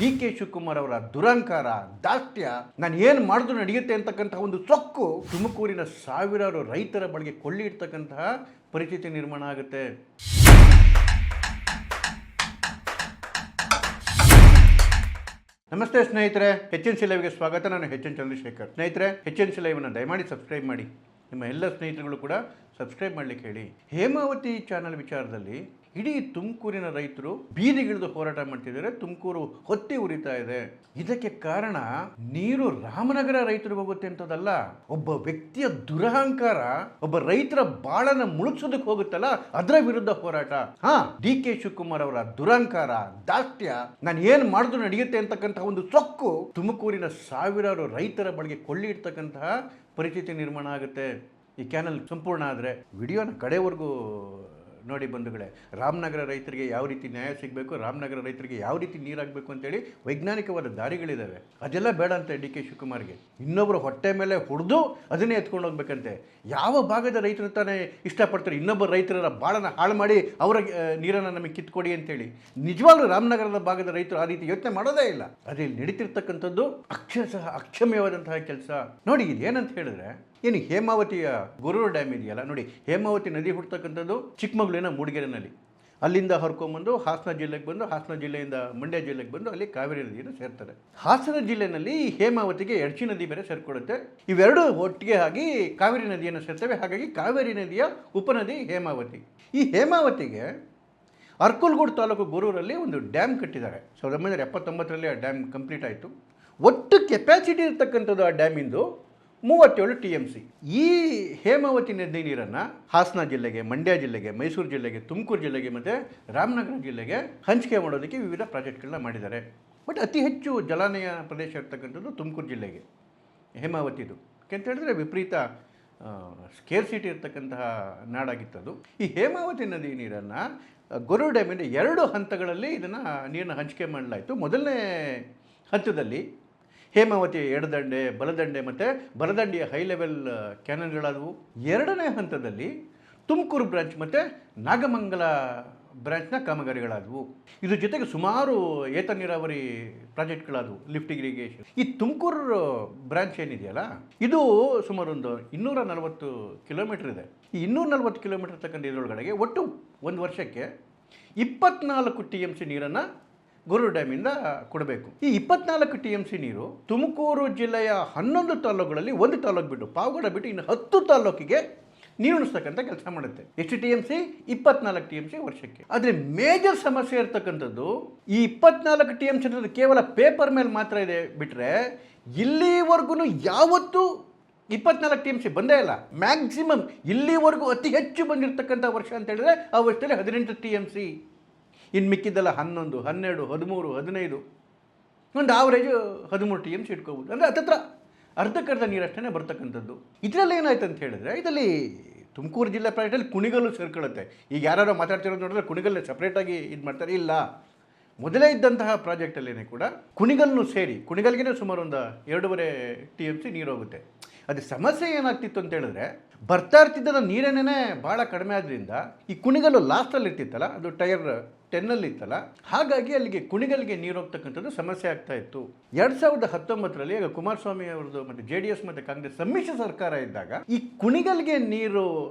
ಡಿ.ಕೆ. ಶಿವಕುಮಾರ್ ಅವರ ದುರಂಕಾರ ದಾಷ್ಟ್ಯ ನಾನು ಏನು ಮಾಡಿದ್ರು ನಡೆಯುತ್ತೆ ಅಂತಕ್ಕಂತಹ ಒಂದು ಸೊಕ್ಕು ತುಮಕೂರಿನ ಸಾವಿರಾರು ರೈತರ ಬಳಿಗೆ ಕೊಳ್ಳಿ ಇಡ್ತಕ್ಕಂತಹ ಪರಿಸ್ಥಿತಿ ನಿರ್ಮಾಣ ಆಗುತ್ತೆ. ನಮಸ್ತೆ ಸ್ನೇಹಿತರೆ, HNC ಲೈವ್ಗೆ ಸ್ವಾಗತ. ನಾನು HN ಚಂದ್ರಶೇಖರ್. ಸ್ನೇಹಿತರೆ, HNC ಲೈವ್ನ ದಯಮಾಡಿ ಸಬ್ಸ್ಕ್ರೈಬ್ ಮಾಡಿ. ನಿಮ್ಮ ಎಲ್ಲ ಸ್ನೇಹಿತರುಗಳು ಕೂಡ ಸಬ್ಸ್ಕ್ರೈಬ್ ಮಾಡಲಿಕ್ಕೆ ಹೇಳಿ. ಹೇಮಾವತಿ ಚಾನಲ್ ವಿಚಾರದಲ್ಲಿ ಇಡೀ ತುಮಕೂರಿನ ರೈತರು ಬೀದಿಗಿಳಿದು ಹೋರಾಟ ಮಾಡ್ತಿದ್ದಾರೆ. ತುಮಕೂರು ಹೊತ್ತಿ ಉರಿತಾ ಇದೆ. ಇದಕ್ಕೆ ಕಾರಣ ನೀರು ರಾಮನಗರ ರೈತರಿಗೆ ಹೋಗುತ್ತೆ ಅಂತದಲ್ಲ, ಒಬ್ಬ ವ್ಯಕ್ತಿಯ ದುರಹಂಕಾರ ಒಬ್ಬ ರೈತರ ಬಾಳನ್ನ ಮುಳುಗ್ಸೋದಕ್ಕೆ ಹೋಗುತ್ತಲ್ಲ, ಅದರ ವಿರುದ್ಧ ಹೋರಾಟ. ಡಿ.ಕೆ. ಶಿವಕುಮಾರ್ ಅವರ ದುರಹಂಕಾರ ದಾಷ್ಟ್ಯ ನಾನು ಏನು ಮಾಡಿದ್ರು ನಡೆಯುತ್ತೆ ಅಂತಕ್ಕಂತಹ ಒಂದು ಸೊಕ್ಕು ತುಮಕೂರಿನ ಸಾವಿರಾರು ರೈತರ ಬಳಿಗೆ ಕೊಳ್ಳಿ ಇಡ್ತಕ್ಕಂತಹ ಪರಿಸ್ಥಿತಿ ನಿರ್ಮಾಣ ಆಗುತ್ತೆ. ಈ ಚಾನಲ್ ಸಂಪೂರ್ಣ ಆದರೆ ವಿಡಿಯೋನ ಕಡೆವರೆಗೂ ನೋಡಿ ಬಂಧುಗಳೇ. ರಾಮನಗರ ರೈತರಿಗೆ ಯಾವ ರೀತಿ ನ್ಯಾಯ ಸಿಗಬೇಕು, ರಾಮನಗರ ರೈತರಿಗೆ ಯಾವ ರೀತಿ ನೀರಾಗಬೇಕು ಅಂತೇಳಿ ವೈಜ್ಞಾನಿಕವಾದ ದಾರಿಗಳಿದ್ದಾವೆ. ಅದೆಲ್ಲ ಬೇಡ ಅಂತ ಡಿ.ಕೆ. ಶಿವಕುಮಾರ್ಗೆ. ಇನ್ನೊಬ್ಬರು ಹೊಟ್ಟೆ ಮೇಲೆ ಹೊಡೆದು ಅದನ್ನೇ ಎತ್ಕೊಂಡು ಹೋಗ್ಬೇಕಂತೆ. ಯಾವ ಭಾಗದ ರೈತರು ತಾನೇ ಇಷ್ಟಪಡ್ತಾರೆ ಇನ್ನೊಬ್ಬರು ರೈತರ ಬಾಳನ್ನು ಹಾಳು ಮಾಡಿ ಅವರ ನೀರನ್ನು ನಮಗೆ ಕಿತ್ಕೊಡಿ ಅಂತೇಳಿ? ನಿಜವಾಗ್ಲೂ ರಾಮನಗರದ ಭಾಗದ ರೈತರು ಆ ರೀತಿ ಯೋಚನೆ ಮಾಡೋದೇ ಇಲ್ಲ. ಅದೇ ನಡೀತಿರ್ತಕ್ಕಂಥದ್ದು ಅಕ್ಷರಶಃ ಅಕ್ಷಮ್ಯವಾದಂತಹ ಕೆಲಸ. ನೋಡಿ, ಇದೇನಂತ ಹೇಳಿದ್ರೆ, ಏನು ಹೇಮಾವತಿಯ ಗೊರೂರು ಡ್ಯಾಮ್ ಇದೆಯಲ್ಲ ನೋಡಿ, ಹೇಮಾವತಿ ನದಿ ಹುಡ್ತಕ್ಕಂಥದ್ದು ಚಿಕ್ಕಮಗಳೂರಿನ ಮೂಡಿಗೆರೆನಲ್ಲಿ. ಅಲ್ಲಿಂದ ಹರ್ಕೊಂಬಂದು ಹಾಸನ ಜಿಲ್ಲೆಗೆ ಬಂದು, ಹಾಸನ ಜಿಲ್ಲೆಯಿಂದ ಮಂಡ್ಯ ಜಿಲ್ಲೆಗೆ ಬಂದು ಅಲ್ಲಿ ಕಾವೇರಿ ನದಿಯನ್ನು ಸೇರ್ತಾರೆ. ಹಾಸನ ಜಿಲ್ಲೆಯಲ್ಲಿ ಈ ಹೇಮಾವತಿಗೆ ಎಡ್ಚಿ ನದಿ ಬೇರೆ ಸೇರ್ಕೊಳ್ಳುತ್ತೆ. ಇವೆರಡು ಒಟ್ಟಿಗೆ ಆಗಿ ಕಾವೇರಿ ನದಿಯನ್ನು ಸೇರ್ತವೆ. ಹಾಗಾಗಿ ಕಾವೇರಿ ನದಿಯ ಉಪನದಿ ಹೇಮಾವತಿ. ಈ ಹೇಮಾವತಿಗೆ ಅರ್ಕಲ್ಗೂಡು ತಾಲೂಕು ಗೊರೂರಲ್ಲಿ ಒಂದು ಡ್ಯಾಮ್ ಕಟ್ಟಿದ್ದಾರೆ. 1979ರಲ್ಲಿ ಆ ಡ್ಯಾಮ್ ಕಂಪ್ಲೀಟ್ ಆಯಿತು. ಒಟ್ಟು ಕೆಪಾಸಿಟಿ ಇರ್ತಕ್ಕಂಥದ್ದು ಆ ಡ್ಯಾಮಿಂದು 37 TMC. ಈ ಹೇಮಾವತಿ ನದಿ ನೀರನ್ನು ಹಾಸನ ಜಿಲ್ಲೆಗೆ, ಮಂಡ್ಯ ಜಿಲ್ಲೆಗೆ, ಮೈಸೂರು ಜಿಲ್ಲೆಗೆ, ತುಮಕೂರು ಜಿಲ್ಲೆಗೆ ಮತ್ತು ರಾಮನಗರ ಜಿಲ್ಲೆಗೆ ಹಂಚಿಕೆ ಮಾಡೋದಕ್ಕೆ ವಿವಿಧ ಪ್ರಾಜೆಕ್ಟ್ಗಳನ್ನ ಮಾಡಿದ್ದಾರೆ. ಬಟ್ ಅತಿ ಹೆಚ್ಚು ಜಲಾನಯ ಪ್ರದೇಶ ಇರ್ತಕ್ಕಂಥದ್ದು ತುಮಕೂರು ಜಿಲ್ಲೆಗೆ ಹೇಮಾವತಿದು. ಯಾಕೆಂತ ಹೇಳಿದ್ರೆ ವಿಪರೀತ ಸ್ಕೇರ್ಸಿಟಿ ಇರ್ತಕ್ಕಂತಹ ನಾಡಾಗಿತ್ತದು. ಈ ಹೇಮಾವತಿ ನದಿ ನೀರನ್ನು ಗೊರೂರು ಡ್ಯಾಮಿಂದ 2 ಹಂತಗಳಲ್ಲಿ ಇದನ್ನು ನೀರನ್ನು ಹಂಚಿಕೆ ಮಾಡಲಾಯಿತು. ಮೊದಲನೇ ಹಂತದಲ್ಲಿ ಹೇಮಾವತಿ ಎಡದಂಡೆ, ಬಲದಂಡೆ ಮತ್ತು ಬಲದಂಡೆಯ ಹೈ ಲೆವೆಲ್ ಕ್ಯಾನಲ್ಗಳಾದವು. 2ನೇ ಹಂತದಲ್ಲಿ ತುಮಕೂರು ಬ್ರಾಂಚ್ ಮತ್ತು ನಾಗಮಂಗಲ ಬ್ರಾಂಚ್ನ ಕಾಮಗಾರಿಗಳಾದವು. ಇದ್ರ ಜೊತೆಗೆ ಸುಮಾರು ಏತ ನೀರಾವರಿ ಪ್ರಾಜೆಕ್ಟ್ಗಳಾದವು, ಲಿಫ್ಟ್ ಇರಿಗೇಷನ್. ಈ ತುಮಕೂರು ಬ್ರಾಂಚ್ ಏನಿದೆಯಲ್ಲ, ಇದು ಸುಮಾರು ಒಂದು 240 ಕಿಲೋಮೀಟರ್ ಇದೆ. ಈ 240 ಕಿಲೋಮೀಟರ್ ತಕ್ಕಂಥ ಇದರೊಳಗಡೆಗೆ ಒಟ್ಟು ಒಂದು ವರ್ಷಕ್ಕೆ 24 TMC ನೀರನ್ನು ಗೊರೂರು ಡ್ಯಾಮಿಂದ ಕೊಡಬೇಕು. ಈ 24 TMC ನೀರು ತುಮಕೂರು ಜಿಲ್ಲೆಯ 11 ತಾಲೂಕುಗಳಲ್ಲಿ, ಒಂದು ತಾಲೂಕು ಬಿಟ್ಟು ಪಾವಗಡ ಬಿಟ್ಟು ಇನ್ನು 10 ತಾಲೂಕಿಗೆ ನೀರು ಉಣಿಸ್ತಕ್ಕಂಥ ಕೆಲಸ ಮಾಡುತ್ತೆ. ಎಷ್ಟು TMC? 24 TMC ವರ್ಷಕ್ಕೆ. ಆದರೆ ಮೇಜರ್ ಸಮಸ್ಯೆ ಇರ್ತಕ್ಕಂಥದ್ದು ಈ 24 TMC ಅನ್ನೋದು ಕೇವಲ ಪೇಪರ್ ಮೇಲೆ ಮಾತ್ರ ಇದೆ ಬಿಟ್ಟರೆ ಇಲ್ಲಿವರೆಗೂ ಯಾವತ್ತೂ 24 TMC ಬಂದೇ ಇಲ್ಲ. ಮ್ಯಾಕ್ಸಿಮಮ್ ಇಲ್ಲಿವರೆಗೂ ಅತಿ ಹೆಚ್ಚು ಬಂದಿರತಕ್ಕಂಥ ವರ್ಷ ಅಂತ ಹೇಳಿದ್ರೆ ಆ ವರ್ಷದಲ್ಲಿ 18 TMC. ಇನ್ನು ಮಿಕ್ಕಿದ್ದೆಲ್ಲ 11, 12, 13, 15, ಒಂದು ಆವ್ರೇಜು 13 TMC ಇಟ್ಕೋಬೋದು. ಅಂದರೆ ಹತ್ತತ್ರ ಅರ್ಧಕ್ಕರ್ಧ ನೀರಷ್ಟೇ ಬರ್ತಕ್ಕಂಥದ್ದು. ಇದರಲ್ಲಿ ಏನಾಯ್ತು ಅಂತ ಹೇಳಿದ್ರೆ, ಇದರಲ್ಲಿ ತುಮಕೂರು ಜಿಲ್ಲೆ ಪ್ರಾಜೆಕ್ಟಲ್ಲಿ ಕುಣಿಗಲ್ಲು ಸೇರ್ಕೊಳ್ಳುತ್ತೆ. ಈಗ ಯಾರು ಮಾತಾಡ್ತಿರೋದು ನೋಡಿದ್ರೆ ಕುಣಿಗಲ್ಲೇ ಸಪ್ರೇಟಾಗಿ ಇದು ಮಾಡ್ತಾರೆ. ಇಲ್ಲ, ಮೊದಲೇ ಇದ್ದಂತಹ ಪ್ರಾಜೆಕ್ಟಲ್ಲೇ ಕೂಡ ಕುಣಿಗಲ್ನು ಸೇರಿ ಕುಣಿಗಲ್ಗೆ ಸುಮಾರು ಒಂದು 2.5 TMC ನೀರು ಹೋಗುತ್ತೆ. ಅದು ಸಮಸ್ಯೆ ಏನಾಗ್ತಿತ್ತು ಅಂತ ಹೇಳಿದ್ರೆ, ಬರ್ತಾ ಇರ್ತಿದ್ದ ನೀರೇನೇ ಭಾಳ ಕಡಿಮೆ ಆದ್ದರಿಂದ ಈ ಕುಣಿಗಲ್ಲು ಲಾಸ್ಟಲ್ಲಿ ಇರ್ತಿತ್ತಲ್ಲ, ಅದು ಟೈರ್ 10 ಇತ್ತಲ್ಲ, ಹಾಗಾಗಿ ಅಲ್ಲಿಗೆ ಕುಣಿಗಲ್ಗೆ ನೀರು ಹೋಗ್ತಕ್ಕಂಥದ್ದು ಸಮಸ್ಯೆ ಆಗ್ತಾ ಇತ್ತು. 2019ರಲ್ಲಿ ಆಗ ಕುಮಾರಸ್ವಾಮಿ ಅವ್ರದ್ದು ಮತ್ತು JDS ಮತ್ತು ಕಾಂಗ್ರೆಸ್ ಸಮ್ಮಿಶ್ರ ಸರ್ಕಾರ ಇದ್ದಾಗ ಈ ಕುಣಿಗಲ್ಗೆ ನೀರು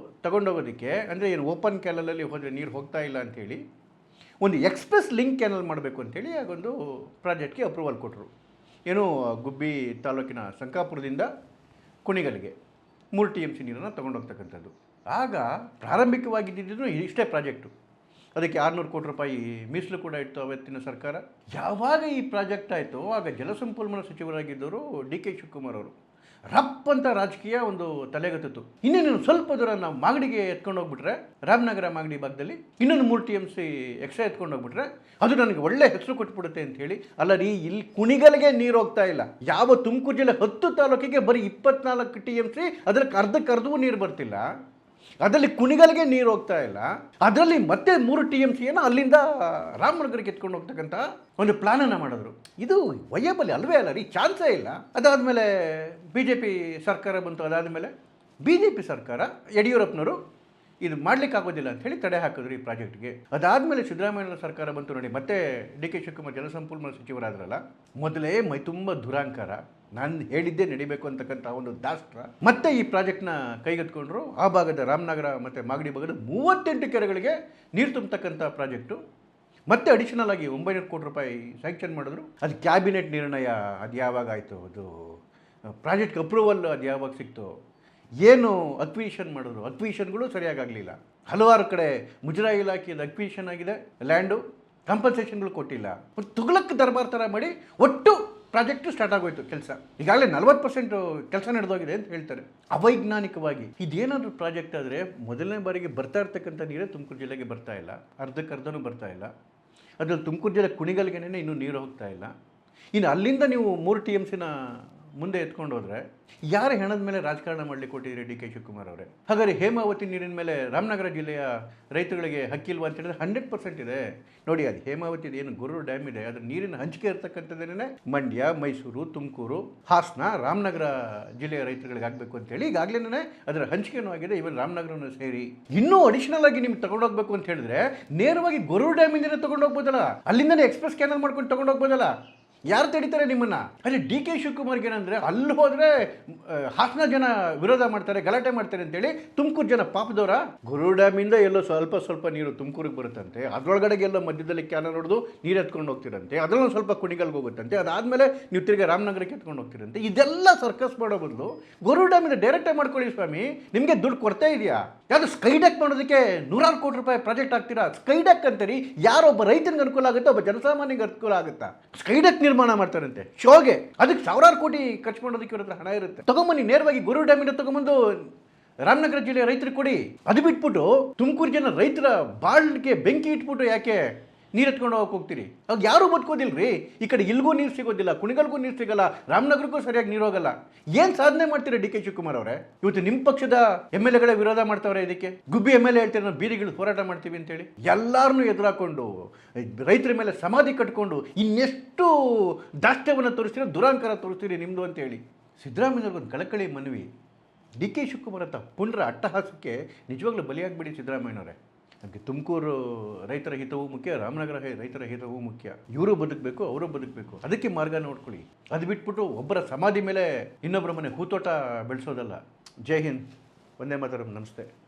ತಗೊಂಡೋಗೋದಕ್ಕೆ, ಅಂದರೆ ಏನು ಓಪನ್ ಕ್ಯಾನಲಲ್ಲಿ ಹೋದರೆ ನೀರು ಹೋಗ್ತಾ ಇಲ್ಲ ಅಂಥೇಳಿ ಒಂದು ಎಕ್ಸ್ಪ್ರೆಸ್ ಲಿಂಕ್ ಕ್ಯಾನಲ್ ಮಾಡಬೇಕು ಅಂಥೇಳಿ ಆಗೊಂದು ಪ್ರಾಜೆಕ್ಟ್ಗೆ ಅಪ್ರೂವಲ್ ಕೊಟ್ಟರು. ಏನು ಗುಬ್ಬಿ ತಾಲೂಕಿನ ಸಂಕಾಪುರದಿಂದ ಕುಣಿಗಲ್ಗೆ 3 TMC ನೀರನ್ನು ತೊಗೊಂಡೋಗ್ತಕ್ಕಂಥದ್ದು. ಆಗ ಪ್ರಾರಂಭಿಕವಾಗಿದ್ದು ಇಷ್ಟೇ ಪ್ರಾಜೆಕ್ಟು. ಅದಕ್ಕೆ 600 ಕೋಟಿ ರೂಪಾಯಿ ಮೀಸಲು ಕೂಡ ಇತ್ತು ಅವತ್ತಿನ ಸರ್ಕಾರ. ಯಾವಾಗ ಈ ಪ್ರಾಜೆಕ್ಟ್ ಆಯಿತು ಆಗ ಜಲಸಂಪನ್ಮೂಲ ಸಚಿವರಾಗಿದ್ದವರು ಡಿ.ಕೆ. ಶಿವಕುಮಾರ್ ಅವರು ರಪ್ ಅಂತ ರಾಜಕೀಯ ಒಂದು ತಲೆಗತ್ತಿತ್ತು. ಇನ್ನೇನು ಸ್ವಲ್ಪ ದೂರ ನಾವು ಮಾಗಡಿಗೆ ಎತ್ಕೊಂಡು ಹೋಗ್ಬಿಟ್ರೆ, ರಾಮನಗರ ಮಾಗಡಿ ಭಾಗದಲ್ಲಿ ಇನ್ನೊಂದು 3 TMC ಎಕ್ಸ್ಟ್ರಾ ಎತ್ಕೊಂಡು ಹೋಗ್ಬಿಟ್ರೆ ಅದು ನನಗೆ ಒಳ್ಳೆ ಹೆಸರು ಕೊಟ್ಬಿಡುತ್ತೆ ಅಂಥೇಳಿ. ಅಲ್ಲ ರೀ, ಇಲ್ಲಿ ಕುಣಿಗಲ್ಗೆ ನೀರು ಹೋಗ್ತಾ ಇಲ್ಲ. ಯಾವ ತುಮಕೂರು ಜಿಲ್ಲೆ 10 ತಾಲೂಕಿಗೆ ಬರೀ 24 TMC, ಅದಕ್ಕೆ ಅರ್ಧಕ್ಕರ್ಧವೂ ನೀರು ಬರ್ತಿಲ್ಲ. ಅದರಲ್ಲಿ ಕುಣಿಗಲ್ಗೆ ನೀರು ಹೋಗ್ತಾ ಇಲ್ಲ. ಅದರಲ್ಲಿ ಮತ್ತೆ 3 TMC ಅಲ್ಲಿಂದ ರಾಮನಗರಕ್ಕೆ ಎತ್ಕೊಂಡು ಹೋಗ್ತಕ್ಕಂಥ ಒಂದು ಪ್ಲಾನನ್ನು ಮಾಡಿದ್ರು. ಇದು ವಯಬಲ್ ಅಲ್ವೇ ಅಲ್ಲ ರೀ, ಚಾನ್ಸೇ ಇಲ್ಲ. ಅದಾದಮೇಲೆ BJP ಸರ್ಕಾರ ಬಂತು. ಅದಾದಮೇಲೆ BJP ಸರ್ಕಾರ ಯಡಿಯೂರಪ್ಪನವರು ಇದು ಮಾಡ್ಲಿಕ್ಕೆ ಆಗೋದಿಲ್ಲ ಅಂತ ಹೇಳಿ ತಡೆ ಹಾಕಿದ್ರು ಈ ಪ್ರಾಜೆಕ್ಟ್ಗೆ. ಅದಾದಮೇಲೆ ಸಿದ್ದರಾಮಯ್ಯ ಸರ್ಕಾರ ಬಂತು ನೋಡಿ, ಮತ್ತೆ ಡಿ ಕೆ ಶಿವಕುಮಾರ್ ಜಲಸಂಪನ್ಮೂಲ ಸಚಿವರಾದ್ರಲ್ಲ, ಮೊದಲೇ ಮೈ ತುಂಬ ದುರಾಂಕಾರ, ನಾನು ಹೇಳಿದ್ದೇ ನಡಿಬೇಕು ಅಂತಕ್ಕಂಥ ಒಂದು ದಾಸ್ತ್ರ ಮತ್ತೆ ಈ ಪ್ರಾಜೆಕ್ಟ್ನ ಕೈಗೆತ್ಕೊಂಡ್ರು. ಆ ಭಾಗದ ರಾಮನಗರ ಮತ್ತು ಮಾಗಡಿ ಭಾಗದ 38 ಕೆರೆಗಳಿಗೆ ನೀರು ತುಂಬತಕ್ಕಂಥ ಪ್ರಾಜೆಕ್ಟು ಮತ್ತೆ ಅಡಿಷನಲ್ ಆಗಿ 900 ಕೋಟಿ ರೂಪಾಯಿ ಸ್ಯಾಂಕ್ಷನ್ ಮಾಡಿದ್ರು. ಅದು ಕ್ಯಾಬಿನೆಟ್ ನಿರ್ಣಯ, ಅದು ಯಾವಾಗ ಆಯಿತು, ಅದು ಪ್ರಾಜೆಕ್ಟ್ ಅಪ್ರೂವಲ್ ಅದು ಯಾವಾಗ ಸಿಕ್ತು, ಏನು ಅಕ್ವಿಷನ್ ಮಾಡಿದ್ರು, ಅಕ್ವಿಷನ್ಗಳು ಸರಿಯಾಗಲಿಲ್ಲ. ಹಲವಾರು ಕಡೆ ಮುಜರಾಯಿ ಇಲಾಖೆಯಿಂದ ಅಕ್ವಿಷನ್ ಆಗಿದೆ, ಲ್ಯಾಂಡು ಕಾಂಪನ್ಸೇಷನ್ಗಳು ಕೊಟ್ಟಿಲ್ಲ. ತುಗ್ಲಕ್ ದರ್ಬಾರ್ ಥರ ಮಾಡಿ ಒಟ್ಟು ಪ್ರಾಜೆಕ್ಟು ಸ್ಟಾರ್ಟ್ ಆಗೋಯ್ತು ಕೆಲಸ. ಈಗಾಗಲೇ 40% ಕೆಲಸ ನಡೆದೋಗಿದೆ ಅಂತ ಹೇಳ್ತಾರೆ. ಅವೈಜ್ಞಾನಿಕವಾಗಿ ಇದೇನಾದರೂ ಪ್ರಾಜೆಕ್ಟ್ ಆದರೆ ಮೊದಲನೇ ಬಾರಿಗೆ ಬರ್ತಾ ಇರ್ತಕ್ಕಂಥ ನೀರೇ ತುಮಕೂರು ಜಿಲ್ಲೆಗೆ ಬರ್ತಾ ಇಲ್ಲ, ಅರ್ಧಕ್ಕರ್ಧನೂ ಬರ್ತಾ ಇಲ್ಲ. ಅದ್ರಲ್ಲಿ ತುಮಕೂರು ಜಿಲ್ಲೆ ಕುಣಿಗಲ್ಗೆನೇ ಇನ್ನೂ ನೀರು ಹೋಗ್ತಾ ಇಲ್ಲ. ಇನ್ನು ಅಲ್ಲಿಂದ ನೀವು 3 TMCನ ಮುಂದೆ ಎತ್ಕೊಂಡು ಹೋದರೆ ಯಾರ ಹೆಣದ ಮೇಲೆ ರಾಜಕಾರಣ ಮಾಡಲಿಕ್ಕೆ ಕೊಟ್ಟಿದ್ದೀರಿ ಡಿ ಕೆ ಶಿವಕುಮಾರ್ ಅವರೇ? ಹಾಗಾದರೆ ಹೇಮಾವತಿ ನೀರಿನ ಮೇಲೆ ರಾಮನಗರ ಜಿಲ್ಲೆಯ ರೈತರುಗಳಿಗೆ ಹಕ್ಕಿಲ್ವಾ ಅಂತ ಹೇಳಿದ್ರೆ 100% ಇದೆ. ನೋಡಿ, ಅದು ಹೇಮಾವತಿ ಏನು ಗುರು ಡ್ಯಾಮ್ ಇದೆ, ಅದ್ರ ನೀರಿನ ಹಂಚಿಕೆ ಇರ್ತಕ್ಕಂಥದ್ದೇನೆ ಮಂಡ್ಯ, ಮೈಸೂರು, ತುಮಕೂರು, ಹಾಸನ, ರಾಮನಗರ ಜಿಲ್ಲೆಯ ರೈತರುಗಳಿಗೆ ಆಗಬೇಕು ಅಂತೇಳಿ ಈಗಾಗಲೇ ಅದರ ಹಂಚಿಕೆನೂ ಆಗಿದೆ. ಇವನ್ ರಾಮನಗರನೂ ಸೇರಿ ಇನ್ನೂ ಅಡಿಷನಲ್ ಆಗಿ ನಿಮ್ಗೆ ತಗೊಂಡೋಗ್ಬೇಕು ಅಂತ ಹೇಳಿದ್ರೆ ನೇರವಾಗಿ ಗೊರು ಡ್ಯಾಮಿಂದನೇ ತೊಗೊಂಡೋಗ್ಬೋದಲ್ಲ, ಅಲ್ಲಿಂದನೇ ಎಕ್ಸ್ಪ್ರೆಸ್ ಕ್ಯಾನಲ್ ಮಾಡ್ಕೊಂಡು ತೊಗೊಂಡೋಗ್ಬೋದಲ್ಲ. ಯಾರು ತಡೀತಾರೆ ನಿಮ್ಮನ್ನು? ಅದೇ ಡಿ ಕೆ ಶಿವಕುಮಾರ್ಗೆ ಏನಂದರೆ ಅಲ್ಲಿ ಹೋದರೆ ಹಾಸನ ಜನ ವಿರೋಧ ಮಾಡ್ತಾರೆ, ಗಲಾಟೆ ಮಾಡ್ತಾರೆ ಅಂತೇಳಿ ತುಮಕೂರು ಜನ ಪಾಪದವರ ಗುರು ಡ್ಯಾಮಿಂದ ಎಲ್ಲೋ ಸ್ವಲ್ಪ ನೀರು ತುಮಕೂರಿಗೆ ಬರುತ್ತಂತೆ, ಅದರೊಳಗಡೆಗೆ ಎಲ್ಲೋ ಮಧ್ಯದಲ್ಲಿ ಕ್ಯಾನಲ್ ಹೊಡೆದು ನೀರು ಎತ್ಕೊಂಡು ಹೋಗ್ತಿರಂತೆ, ಅದರಲ್ಲೂ ಸ್ವಲ್ಪ ಕುಣಿಗಲ್ಗೆ ಹೋಗುತ್ತಂತೆ, ಅದಾದಮೇಲೆ ನೀವು ತಿರ್ಗಿ ರಾಮನಗರಕ್ಕೆ ಎತ್ಕೊಂಡು ಹೋಗ್ತಿರಂತೆ. ಇದೆಲ್ಲ ಸರ್ಕಸ್ ಮಾಡೋ ಬದಲು ಗುರು ಡ್ಯಾಮಿಂದ ಡೈರೆಕ್ಟಾಗಿ ಮಾಡ್ಕೊಳ್ಳಿ ಸ್ವಾಮಿ. ನಿಮಗೆ ದುಡ್ಡು ಕೊಡ್ತಾ ಇದೆಯಾ? ಯಾವುದು ಸ್ಕೈಡೆಕ್ ಮಾಡೋದಕ್ಕೆ 100 ಕೋಟಿ ರೂಪಾಯಿ ಪ್ರಾಜೆಕ್ಟ್ ಆಗ್ತೀರಾ? ಸ್ಕೈಡೆಕ್ ಅಂತೀರಿ, ಯಾರೊಬ್ಬ ರೈತನಿಗೆ ಅನುಕೂಲ ಆಗುತ್ತಾ, ಒಬ್ಬ ಜನಸಾಮಾನ್ಯನಿಗೆ ಅನುಕೂಲ ಆಗುತ್ತಾ? ಸ್ಕೈಡೆಕ್ ನಿರ್ಮಾಣ ಮಾಡ್ತಾರಂತೆ ಶೋಗೆ, ಅದಕ್ಕೆ 1000 ಕೋಟಿ ಖರ್ಚು ಮಾಡೋದಕ್ಕೆ ಇವ್ರ ಹತ್ರ ಹಣ ಇರುತ್ತೆ. ತಗೊಂಬನ್ನಿ, ನೇರವಾಗಿ ಗುರು ಡ್ಯಾಮಿಂದ ತಗೊಂಬಂದು ರಾಮನಗರ ಜಿಲ್ಲೆಯ ರೈತರಿಗೆ ಕೊಡಿ. ಅದು ಬಿಟ್ಬಿಟ್ಟು ತುಮಕೂರು ಜನ ರೈತರ ಬಾಳ್ಗೆ ಬೆಂಕಿ ಇಟ್ಬಿಟ್ಟು ಯಾಕೆ ನೀರು ಎತ್ಕೊಂಡು ಹೋಗ್ತೀರಿ? ಅವಾಗ ಯಾರೂ ಬದುಕೋದಿಲ್ರಿ. ಈ ಕಡೆ ಇಲ್ಗೂ ನೀರು ಸಿಗೋದಿಲ್ಲ, ಕುಣಿಗಲ್ಗೂ ನೀರು ಸಿಗಲ್ಲ, ರಾಮನಗರಕ್ಕೂ ಸರಿಯಾಗಿ ನೀರು ಹೋಗಲ್ಲ. ಏನು ಸಾಧನೆ ಮಾಡ್ತೀರಾ ಡಿ ಕೆ ಶಿವಕುಮಾರ್ ಅವರೇ? ಇವತ್ತು ನಿಮ್ಮ ಪಕ್ಷದ MLA ಗಳೇ ವಿರೋಧ ಮಾಡ್ತಾವ್ರೆ ಇದಕ್ಕೆ. ಗುಬ್ಬಿ MLA ಹೇಳ್ತಾರೆ ನಾವು ಬೀದಿಗಳು ಹೋರಾಟ ಮಾಡ್ತೀವಿ ಅಂತೇಳಿ. ಎಲ್ಲರನ್ನೂ ಎದುರಾಕೊಂಡು ರೈತರ ಮೇಲೆ ಸಮಾಧಿ ಕಟ್ಕೊಂಡು ಇನ್ನೆಷ್ಟು ದಾಷ್ಟ್ಯವನ್ನು ತೋರಿಸ್ತೀರ, ದುರಾಂಕಾರ ತೋರಿಸ್ತೀರಿ ನಿಮ್ಮದು ಅಂತೇಳಿ. ಸಿದ್ದರಾಮಯ್ಯವ್ರಿಗೊಂದು ಕಳಕಳಿ ಮನವಿ, ಡಿ ಕೆ ಶಿವಕುಮಾರ್ ಅಂತ ಪುನರ ಅಟ್ಟಹಾಸಕ್ಕೆ ನಿಜವಾಗ್ಲೂ ಬಲಿಯಾಗಿಬಿಡಿ ಸಿದ್ದರಾಮಯ್ಯನವರೇ. ಅದಕ್ಕೆ ತುಮಕೂರು ರೈತರ ಹಿತವೂ ಮುಖ್ಯ, ರಾಮನಗರ ರೈತರ ಹಿತವೂ ಮುಖ್ಯ. ಇವರು ಬದುಕಬೇಕು, ಅವರು ಬದುಕಬೇಕು, ಅದಕ್ಕೆ ಮಾರ್ಗ ನೋಡ್ಕೊಳ್ಳಿ. ಅದು ಬಿಟ್ಬಿಟ್ಟು ಒಬ್ಬರ ಸಮಾಧಿ ಮೇಲೆ ಇನ್ನೊಬ್ಬರ ಮನೆ ಹೂತೋಟ ಬೆಳೆಸೋದಲ್ಲ. ಜೈ ಹಿಂದ್, ವಂದೇ ಮಾತರಂ, ನಮಸ್ತೆ.